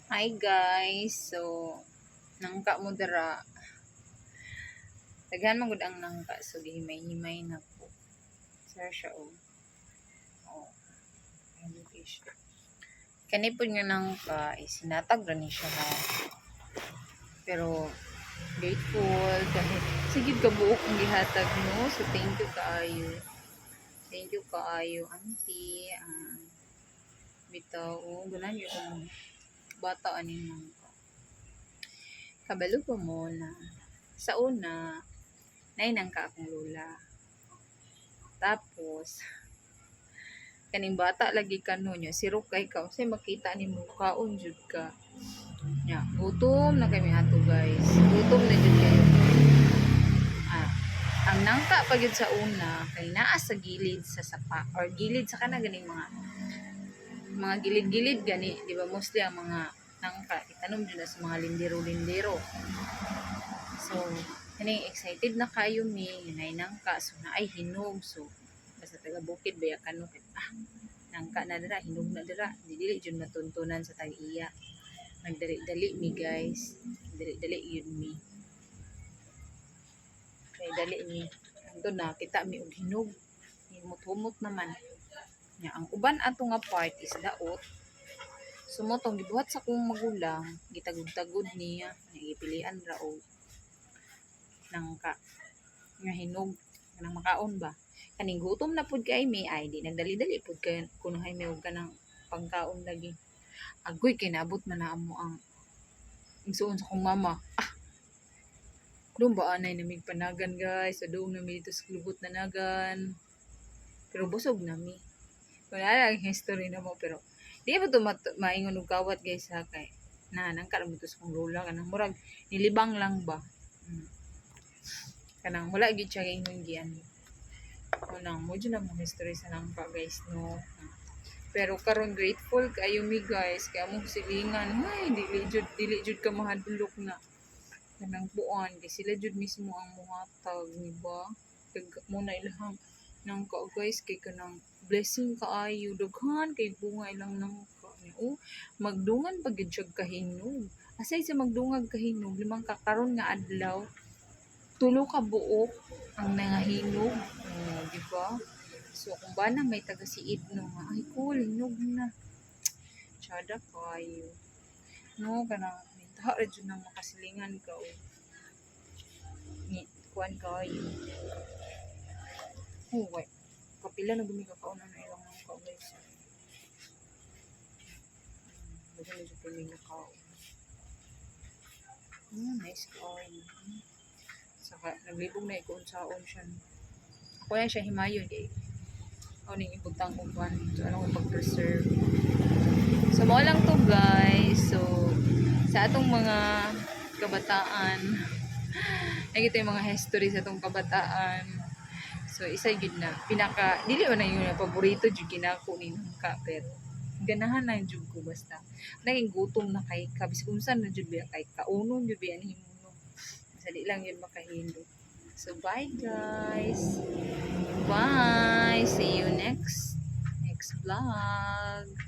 Hi guys, so nangka mo dara. Daghan man gud ang nangka, so gihimay-himay na po. Sir siya oh. Oh, ayun fish. Kani po nga nangka is sinatag ra ni siya ha. Pero grateful kahit sige ka buok ang gihatag no. So thank you kaayo. Thank you kaayo auntie. Bitaw gunan yo kung bata aning nangka. Kabalo pa mo na sa una nainangka akong lola. Tapos, kaning bata lagi kanunyo, siro kay ka, say makita ni mo, kaon jud ka. Nya, gutom na kami ato guys. Gutom na jud kayo. Ang nangka pa gyud sa una, kay naa sa gilid sa sapa, or gilid sa kana ganing mga gilid-gilid gani, di ba mostly ang mga nangka, itanom jud na sa mga lindero-lindero. So, kaning excited na kayo mi, nay nangka, so naay hinog, so basta taga bukid baya kanu nangka na dira, hinog na dira, dili jud matuntunan sa tag-iya. Nagdali-dali mi guys, dali-dali yun mi. Kay dali mi, ando na kita mi og hinog, himot-humot naman. Nya ang uban ato nga part is daot. Sumotong gibuhat sa kong magulang, gitagod-tagod niya, nagipilian ra og nangka nga hinog kanang makaon ba. Kaning gutom na pud kay mi ay di nagdali-dali pud kay kuno hay may og kanang pangkaon lagi. Agoy kay naabot man na amo ang igsuon sa kong mama. Doon ba anay namig panagan guys, so doon nami dito sa lubot na nagan. Pero busog nami. Wala lang history na mo pero di ba to maingon og kawat guys ha kay na nangka mo to sa kong lola kanang murag nilibang lang ba. Kanang wala gyud siya ingon gian. Unang mo dyan ang history sa nangka guys no. Pero karon grateful kayo mi guys kay among silingan ay dili jud ka mahadlok na kanang buan kay sila jud mismo ang muhatag ni ba mo na ilahang nangka guys kay kanang blessing kaayo daghan kay bunga ilang nangka ni magdungan pag gyud siya kahinog asay sa magdungag kahinog limang ka karon nga adlaw tulo ka buok ang nangahinog di ba? So, kung ba na may taga-siid no, ay cool, hinog na. Tsada kayo. No, kanang, mintaha rin dyan ng makasilingan ka o. Kuhan kayo. Oh, wait. Kapila na gumigakaon na ilang mga kao guys. Baga na dyan gumigakaon. Nice kayo. Saka, naglibog na ikaon saon siya. Ako yan siya himayon kay o ning ibutang uban so anong pag-preserve so mo lang to guys so sa atong mga kabataan nakita yung mga history sa atong kabataan so isa yun na pinaka dili man na yung paborito jud kinako ni nangka pero ganahan na jud ko basta naging gutom na kay kabis kung saan na jud biya kay kaunon jud biya ni himuno sali lang yun makahilo. So bye guys. Bye. See you next vlog.